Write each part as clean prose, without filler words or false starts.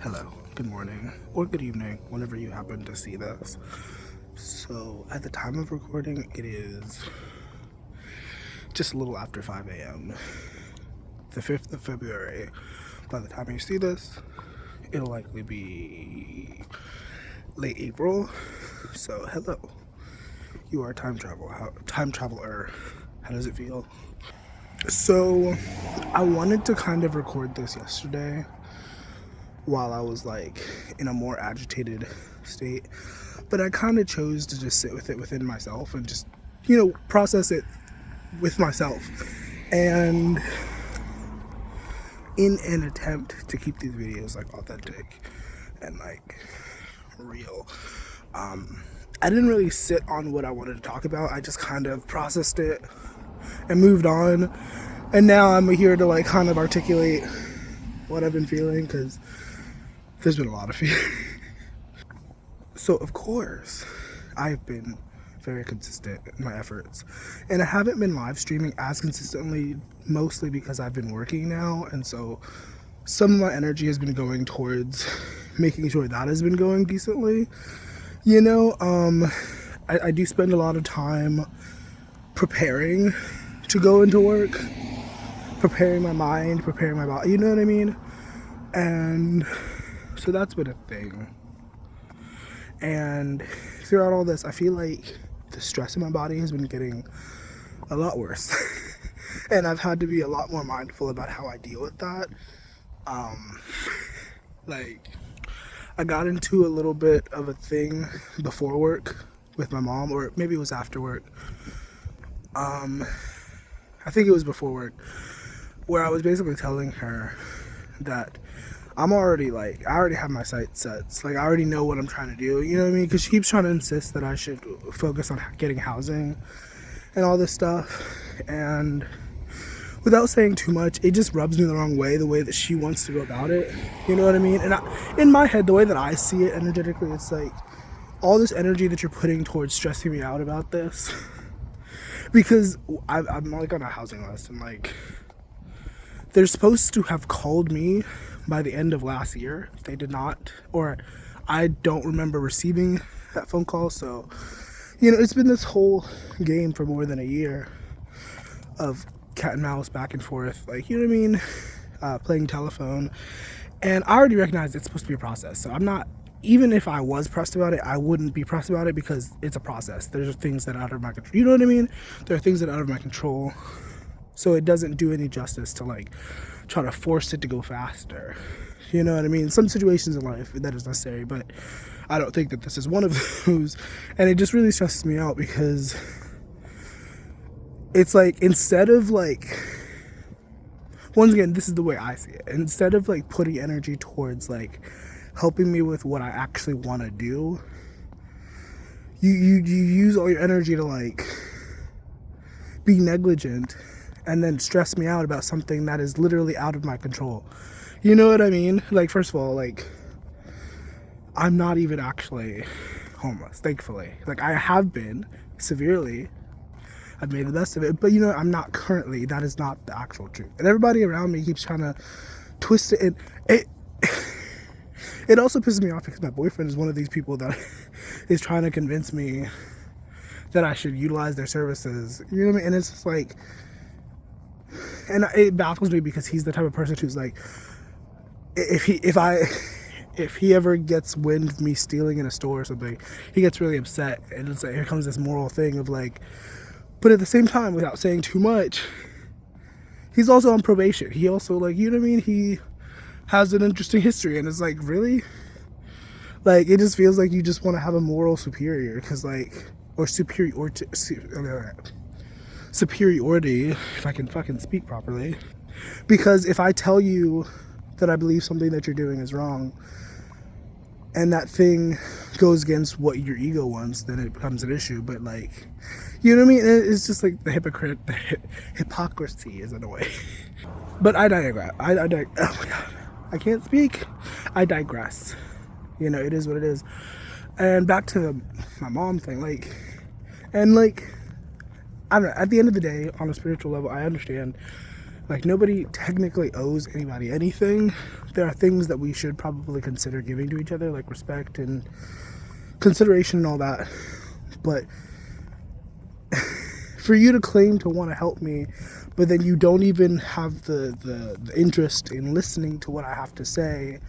Hello, good morning, or good evening, whenever you happen to see this. So, at the time of recording, it is just a little after 5 a.m., the 5th of February. By the time you see this, it'll likely be late April. So, hello, you are a time traveler. How does it feel? So, I wanted to kind of record this yesterday while I was like in a more agitated state, but I kind of chose to just sit with it within myself and just, process it with myself. And in an attempt to keep these videos like authentic and like real, I didn't really sit on what I wanted to talk about. I just kind of processed it and moved on. And now I'm here to like kind of articulate what I've been feeling, because there's been a lot of fear. So of course, I've been very consistent in my efforts, and I haven't been live streaming as consistently, mostly because I've been working now, and so some of my energy has been going towards making sure that has been going decently. I do spend a lot of time preparing to go into work, preparing my mind, preparing my body, you know what I mean? And so that's been a thing. And throughout all this, I feel like the stress in my body has been getting a lot worse. And I've had to be a lot more mindful about how I deal with that. I got into a little bit of a thing before work with my mom, or maybe it was after work. I think it was before work, where I was basically telling her that I already have my sights set. Like, I already know what I'm trying to do, you know what I mean? Because she keeps trying to insist that I should focus on getting housing and all this stuff. And without saying too much, it just rubs me the wrong way, the way that she wants to go about it. You know what I mean? And in my head, the way that I see it energetically, it's like all this energy that you're putting towards stressing me out about this. Because I'm like on a housing list, and like they're supposed to have called me by the end of last year. They did not, or I don't remember receiving that phone call. So, it's been this whole game for more than a year of cat and mouse back and forth, like, you know what I mean? Playing telephone. And I already recognize it's supposed to be a process. So I'm not, even if I was pressed about it, I wouldn't be pressed about it, because it's a process. There's things that are out of my control. You know what I mean? There are things that are out of my control. So it doesn't do any justice to like try to force it to go faster. You know what I mean? Some situations in life that is necessary, but I don't think that this is one of those. And it just really stresses me out, because it's like, instead of like, once again, this is the way I see it. Instead of like putting energy towards like helping me with what I actually want to do, you use all your energy to like be negligent and then stress me out about something that is literally out of my control. You know what I mean? Like, first of all, like, I'm not even actually homeless, thankfully. Like, I have been severely. I've made the best of it, but I'm not currently. That is not the actual truth. And everybody around me keeps trying to twist it, and it also pisses me off, because my boyfriend is one of these people that is trying to convince me that I should utilize their services. You know what I mean? And it's just like, and it baffles me, because he's the type of person who's like, if he ever gets wind of me stealing in a store or something, he gets really upset. And it's like, here comes this moral thing of like, but at the same time, without saying too much, he's also on probation. He also, like, you know what I mean? He has an interesting history, and it's like, really? Like, it just feels like you just want to have a moral superior, because like, or superiority, if I can fucking speak properly. Because if I tell you that I believe something that you're doing is wrong, and that thing goes against what your ego wants, then it becomes an issue. But like, you know what I mean? It's just like the hypocrisy is in a way. But I digress. Oh my god, I can't speak. I digress. It is what it is. And back to my mom thing, like, and like, I don't know, at the end of the day, on a spiritual level, I understand Like, nobody technically owes anybody anything. There are things that we should probably consider giving to each other, like respect and consideration and all that. But for you to claim to want to help me, but then you don't even have the interest in listening to what I have to say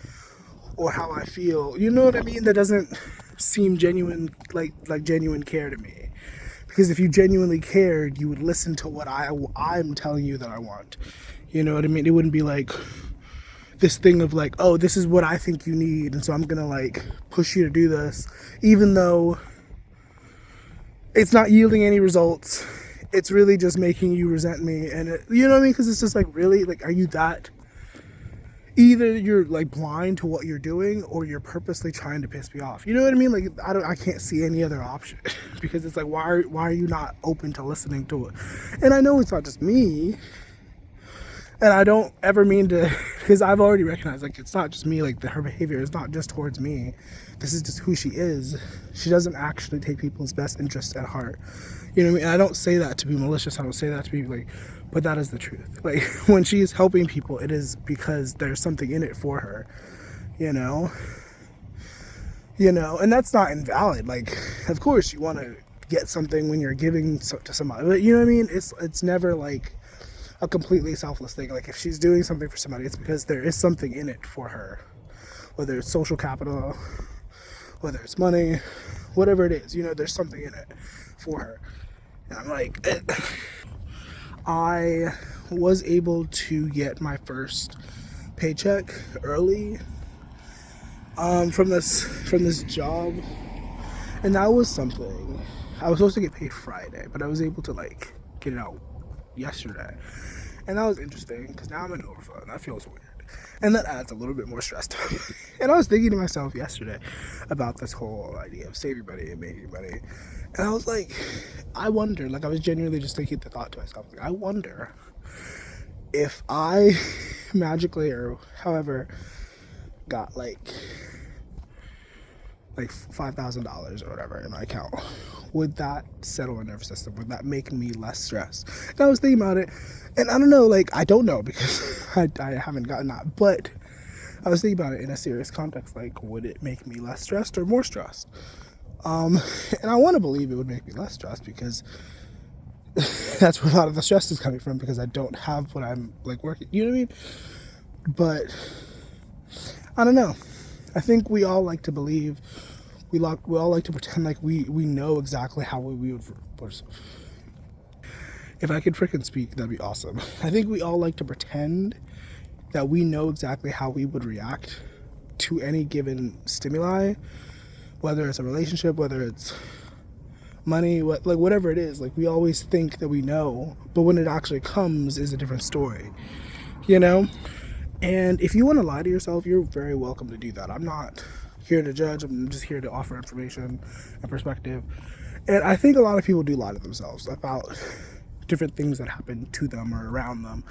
or how I feel, you know what I mean? That doesn't seem genuine, like genuine care to me. Because if you genuinely cared, you would listen to what I'm telling you that I want. You know what I mean? It wouldn't be like this thing of like, oh, this is what I think you need, and so I'm gonna like push you to do this, even though it's not yielding any results. It's really just making you resent me, and you know what I mean? Because it's just like, really, like, are you that? Either you're like blind to what you're doing, or you're purposely trying to piss me off. You know what I mean? Like, I can't see any other option. Because it's like, why are you not open to listening to it? And I know it's not just me, and I don't ever mean to, because I've already recognized, like, it's not just me. Like, her behavior is not just towards me. This is just who she is. She doesn't actually take people's best interests at heart. You know what I mean? And I don't say that to be malicious. I don't say that to be like, but that is the truth. Like, when she is helping people, it is because there's something in it for her, you know, and that's not invalid. Like, of course you want to get something when you're giving to somebody, but you know what I mean? It's never like a completely selfless thing. Like, if she's doing something for somebody, it's because there is something in it for her, whether it's social capital, whether it's money, whatever it is, there's something in it for her. And I'm like, I was able to get my first paycheck early from this job, and that was something. I was supposed to get paid Friday, but I was able to like get it out yesterday, and that was interesting because now I'm in overflow, and that feels weird, and that adds a little bit more stress to me. And I was thinking to myself yesterday about this whole idea of saving money and making money, and I was like, I wonder, like, I was genuinely just thinking the thought to myself, like, I wonder if I magically or however got like $5,000 or whatever in my account, would that settle my nervous system? Would that make me less stressed? And I was thinking about it, and I don't know, like, I don't know because I haven't gotten that, but I was thinking about it in a serious context, like, would it make me less stressed or more stressed? And I want to believe it would make me less stressed, because that's where a lot of the stress is coming from, because I don't have what I'm like working, you know what I mean? But I don't know. I think we all like to believe, we all like to pretend like we know exactly how we would. If I could freaking speak, that'd be awesome. I think we all like to pretend that we know exactly how we would react to any given stimuli, whether it's a relationship, whether it's money, whatever it is. Like, we always think that we know, but when it actually comes is a different story, And if you want to lie to yourself, you're very welcome to do that. I'm not here to judge. I'm just here to offer information and perspective. And I think a lot of people do lie to themselves about different things that happen to them or around them.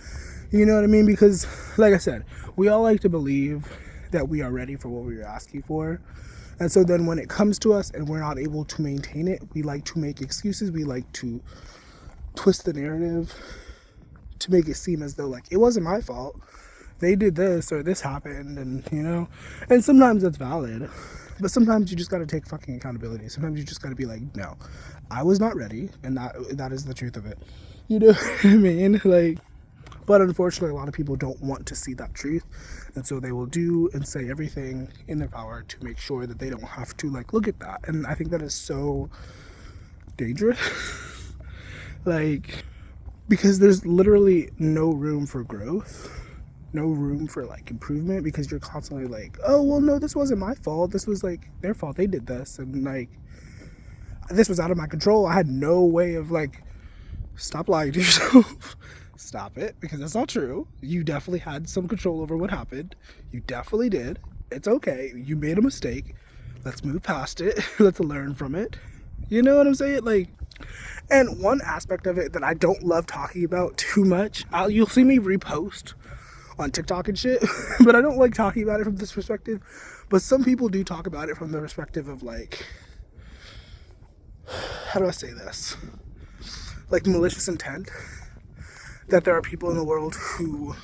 You know what I mean? Because, like I said, we all like to believe that we are ready for what we are asking for. And so then when it comes to us and we're not able to maintain it, we like to make excuses. We like to twist the narrative to make it seem as though, like, it wasn't my fault. They did this or this happened, and and sometimes that's valid, but sometimes you just got to take fucking accountability. Sometimes you just got to be like, no, I was not ready, and that is the truth of it. You know what I mean? Like, but unfortunately, a lot of people don't want to see that truth, and so they will do and say everything in their power to make sure that they don't have to, like, look at that. And I think that is so dangerous. Like, because there's literally no room for growth, no room for, like, improvement, because you're constantly like, oh, well, no, this wasn't my fault. This was, like, their fault. They did this. And, like, this was out of my control. I had no way of, like, stop lying to yourself. Stop it, because that's not true. You definitely had some control over what happened. You definitely did. It's okay. You made a mistake. Let's move past it. Let's learn from it. You know what I'm saying? Like, and one aspect of it that I don't love talking about too much, you'll see me repost on TikTok and shit, but I don't like talking about it from this perspective. But some people do talk about it from the perspective of, like, how do I say this? Like, malicious intent. that there are people in the world who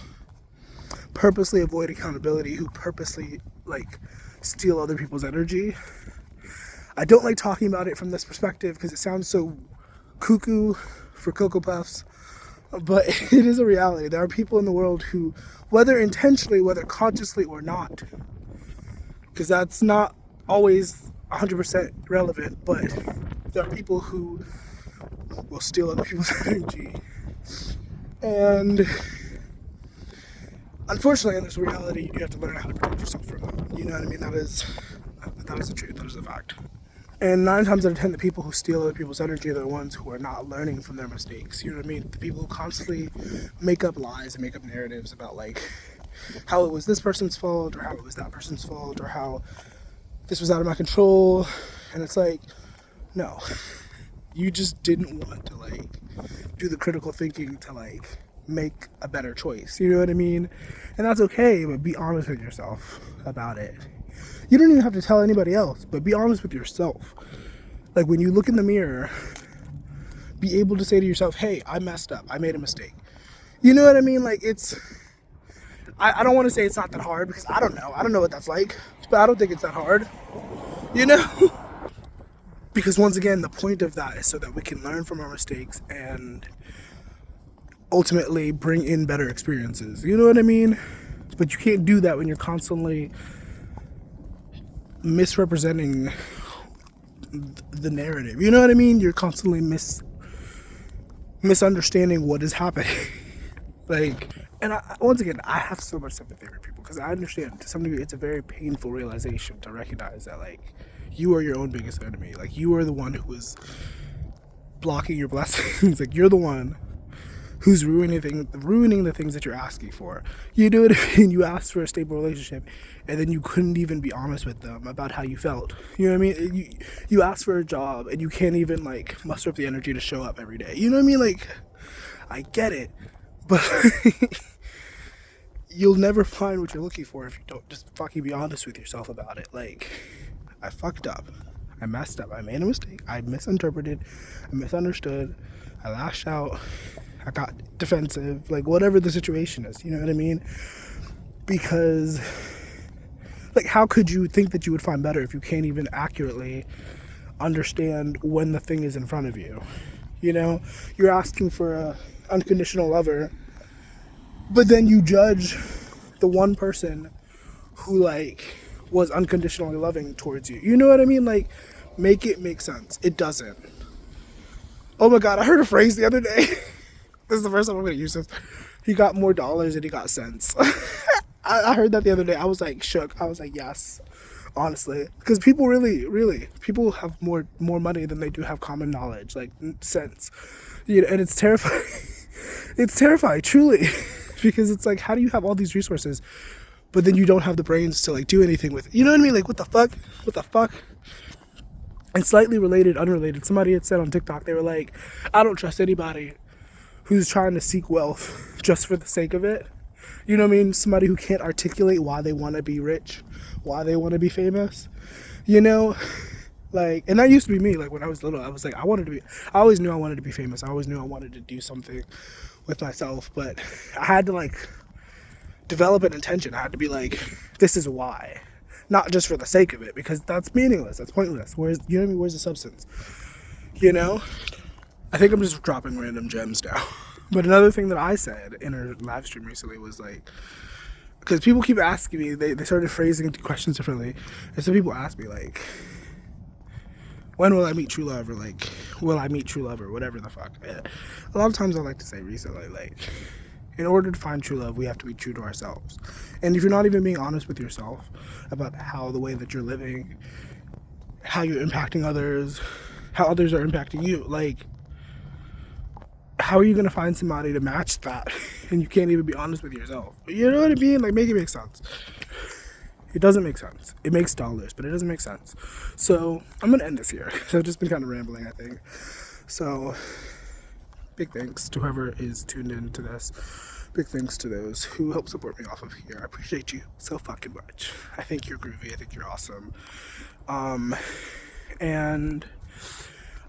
purposely avoid accountability, who purposely like steal other people's energy. I don't like talking about it from this perspective because it sounds so cuckoo for Cocoa Puffs, but it is a reality. There are people in the world who, whether intentionally, whether consciously or not, because that's not always 100% relevant, but there are people who will steal other people's energy. And unfortunately, in this reality, you have to learn how to protect yourself from them. You know what I mean? That is the truth. That is a fact. And 9 times out of 10, the people who steal other people's energy are the ones who are not learning from their mistakes. You know what I mean? The people who constantly make up lies and make up narratives about like how it was this person's fault or how it was that person's fault or how this was out of my control. And it's like, no, you just didn't want to like do the critical thinking to like make a better choice. You know what I mean? And that's okay, but be honest with yourself about it. You don't even have to tell anybody else, but be honest with yourself. Like when you look in the mirror, be able to say to yourself, hey, I messed up. I made a mistake. You know what I mean? Like I don't want to say it's not that hard because I don't know. I don't know what that's like, but I don't think it's that hard. You know? Because once again, the point of that is so that we can learn from our mistakes and ultimately bring in better experiences. You know what I mean? But you can't do that when you're constantly misrepresenting the narrative. You know what I mean? You're constantly misunderstanding what is happening. Like, and once again, I have so much sympathy for people because I understand to some degree it's a very painful realization to recognize that like you are your own biggest enemy. Like you are the one who is blocking your blessings. Like you're the one who's ruining the things that you're asking for. You know what I mean? You asked for a stable relationship and then you couldn't even be honest with them about how you felt. You know what I mean? You asked for a job and you can't even like muster up the energy to show up every day. You know what I mean? Like, I get it, but you'll never find what you're looking for if you don't just fucking be honest with yourself about it. Like, I fucked up. I messed up. I made a mistake. I misinterpreted. I misunderstood. I lashed out. I got defensive, like whatever the situation is, you know what I mean? Because, like, how could you think that you would find better if you can't even accurately understand when the thing is in front of you? You know, you're asking for a unconditional lover, but then you judge the one person who, like, was unconditionally loving towards you. You know what I mean? Like, make it make sense. It doesn't. Oh my God, I heard a phrase the other day. This is the first time I'm going to use this. He got more dollars than he got cents. I heard that the other day. I was like shook. I was like, yes, honestly. Because people really, people have more money than they do have common knowledge, like sense. You know, and it's terrifying. It's terrifying, truly. Because it's like, how do you have all these resources, but then you don't have the brains to like do anything with it? You know what I mean? Like, what the fuck? What the fuck? And slightly related, unrelated, somebody had said on TikTok, they were like, I don't trust anybody who's trying to seek wealth just for the sake of it. You know what I mean? Somebody who can't articulate why they want to be rich, why they want to be famous, you know? Like, and that used to be me. Like, when I was little, I was like, I always knew I wanted to be famous. I always knew I wanted to do something with myself, but I had to, like, develop an intention. I had to be like, this is why. Not just for the sake of it, because that's meaningless. That's pointless. You know what I mean? Where's the substance? You know? I think I'm just dropping random gems now. But another thing that I said in a live stream recently was like, because people keep asking me, they started phrasing questions differently. And some people ask me like, when will I meet true love? Or like, will I meet true love? Or whatever the fuck. A lot of times I like to say recently, like, in order to find true love, we have to be true to ourselves. And if you're not even being honest with yourself about how the way that you're living, how you're impacting others, how others are impacting you, like, how are you going to find somebody to match that? And you can't even be honest with yourself. You know what I mean? Like, make it make sense. It doesn't make sense. It makes dollars, but it doesn't make sense. So I'm going to end this here. So I've just been kind of rambling, I think. So big thanks to whoever is tuned in to this. Big thanks to those who help support me off of here. I appreciate you so fucking much. I think you're groovy. I think you're awesome. And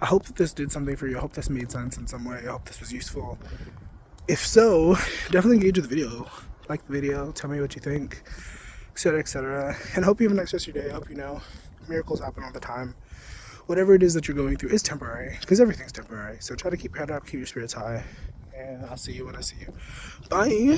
I hope that this did something for you. I hope this made sense in some way. I hope this was useful. If so, definitely engage with the video. Like the video, tell me what you think, etc., etc. And I hope you have a nice rest of your day. I hope you know miracles happen all the time. Whatever it is that you're going through is temporary, because everything's temporary. So try to keep your head up, keep your spirits high, and I'll see you when I see you. Bye.